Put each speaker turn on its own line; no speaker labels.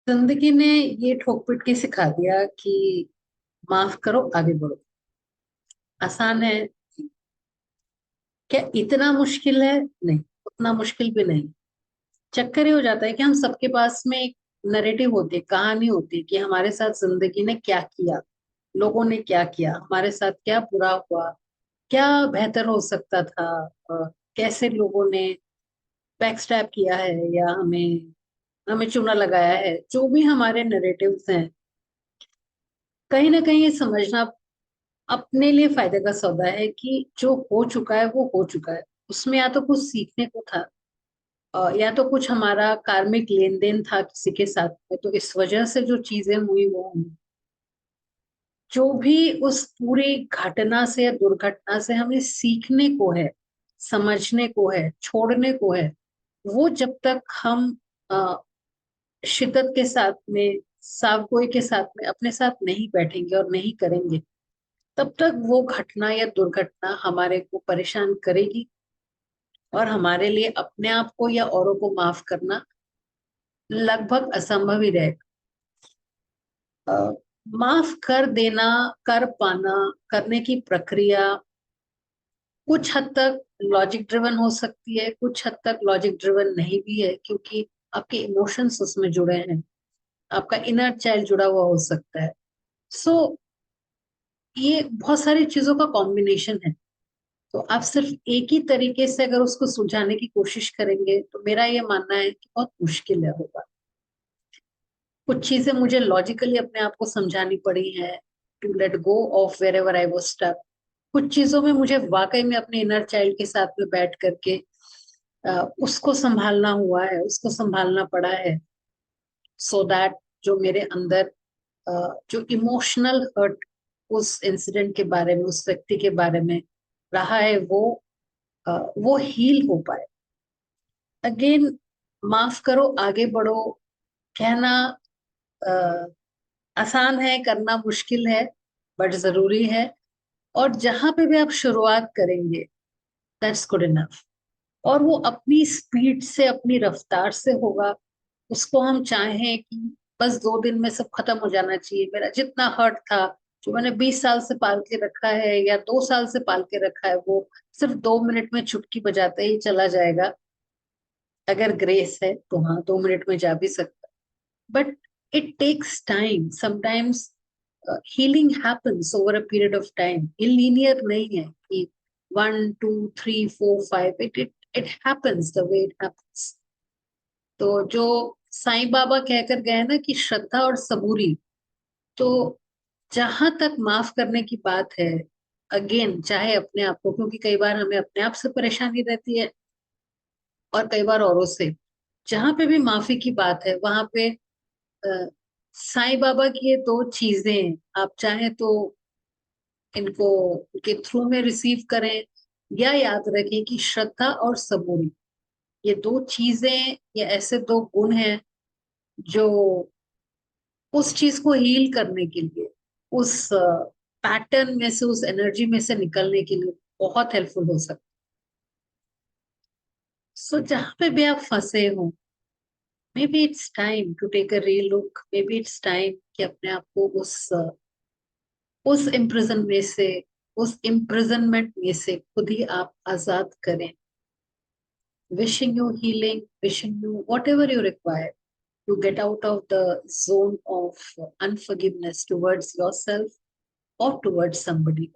जिंदगी ने ये ठोक पिट के सिखा दिया कि माफ करो आगे बढ़ो। आसान है क्या? इतना मुश्किल है? नहीं, उतना मुश्किल भी नहीं। चक्कर ये हो जाता है कि हम सबके पास में एक नरेटिव होती है, कहानी होती है कि हमारे साथ जिंदगी ने क्या किया, लोगों ने क्या किया, हमारे साथ क्या बुरा हुआ, क्या बेहतर हो सकता था, कैसे लोगों ने बैकस्टैप किया है या हमें हमें चूना लगाया है। जो भी हमारे नरेटिव्स हैं, कहीं ना कहीं ये समझना अपने लिए फायदे का सौदा है कि जो हो चुका है वो हो चुका है। उसमें या तो कुछ सीखने को था, या तो कुछ हमारा कार्मिक लेन देन था किसी के साथ में, तो इस वजह से जो चीजें हुई वो हुई। जो भी उस पूरी घटना से या दुर्घटना से हमें सीखने को है, समझने को है, छोड़ने को है, वो जब तक हम अ, शिद्दत के साथ में, सावगोई के साथ में अपने साथ नहीं बैठेंगे और नहीं करेंगे, तब तक वो घटना या दुर्घटना हमारे को परेशान करेगी और हमारे लिए अपने आप को या औरों को माफ करना लगभग असंभव ही रहेगा। अ, माफ कर देना, कर पाना, करने की प्रक्रिया कुछ हद तक लॉजिक ड्रिवन हो सकती है, कुछ हद तक लॉजिक ड्रिवन नहीं भी है, क्योंकि आपके इमोशंस उसमें जुड़े हैं, आपका इनर चाइल्ड जुड़ा हुआ हो सकता है। सो ये बहुत सारी चीजों का कॉम्बिनेशन है। तो आप सिर्फ एक ही तरीके से अगर उसको सुलझाने की कोशिश करेंगे तो मेरा ये मानना है कि बहुत मुश्किल है होगा। कुछ चीजें मुझे लॉजिकली अपने आप को समझानी पड़ी है, to let go of wherever I was stuck. कुछ चीजों में मुझे वाकई में अपने इनर चाइल्ड के साथ में बैठ करके उसको संभालना हुआ है, उसको संभालना पड़ा है, सो दैट जो मेरे अंदर जो इमोशनल हर्ट उस इंसिडेंट के बारे में, उस व्यक्ति के बारे में रहा है, वो हील हो पाए। अगेन, माफ करो आगे बढ़ो कहना अ, आसान है, करना मुश्किल है, बट जरूरी है। और जहां पे भी आप शुरुआत करेंगे, दैट्स गुड इनफ। और वो अपनी स्पीड से, अपनी रफ्तार से होगा। उसको हम चाहें कि बस 2 दिन में सब खत्म हो जाना चाहिए, मेरा जितना हर्ट था, जो मैंने 20 साल से पाल के रखा है या 2 साल से पाल के रखा है, वो सिर्फ 2 मिनट में चुटकी बजाते ही चला जाएगा। अगर ग्रेस है तो हाँ, 2 मिनट में जा भी सकता, but it takes time sometimes. Healing happens over a period of time, ये लीनियर नहीं है कि 1 2 3 4 5, it it happens the way it happens. तो जो साईं बाबा कहकर गए ना कि श्रद्धा और सबूरी, तो जहां तक माफ करने की बात है, अगेन चाहे अपने आप को, क्योंकि कई बार हमें अपने आप से परेशानी रहती है और कई बार औरों से। जहां पे भी माफी की बात है वहां पे अ, साईं बाबा की ये 2 चीजें आप चाहे तो इनको के थ्रू में रिसीव करें, या याद रखें कि श्रद्धा और सबूरी, ये 2 चीजें, ये ऐसे 2 गुण हैं जो उस चीज को हील करने के लिए, उस पैटर्न में से, उस एनर्जी में से निकलने के लिए बहुत हेल्पफुल हो सकता है। सो जहां पे भी आप फंसे हो, maybe it's time to take a relook, maybe it's time कि अपने आप को उस इम्प्रिजन में से, उस इम्प्रिजनमेंट में से खुद ही आप आजाद करें। Wishing you healing, wishing you what ever you require to get out of the zone of unforgiveness towards yourself or towards somebody.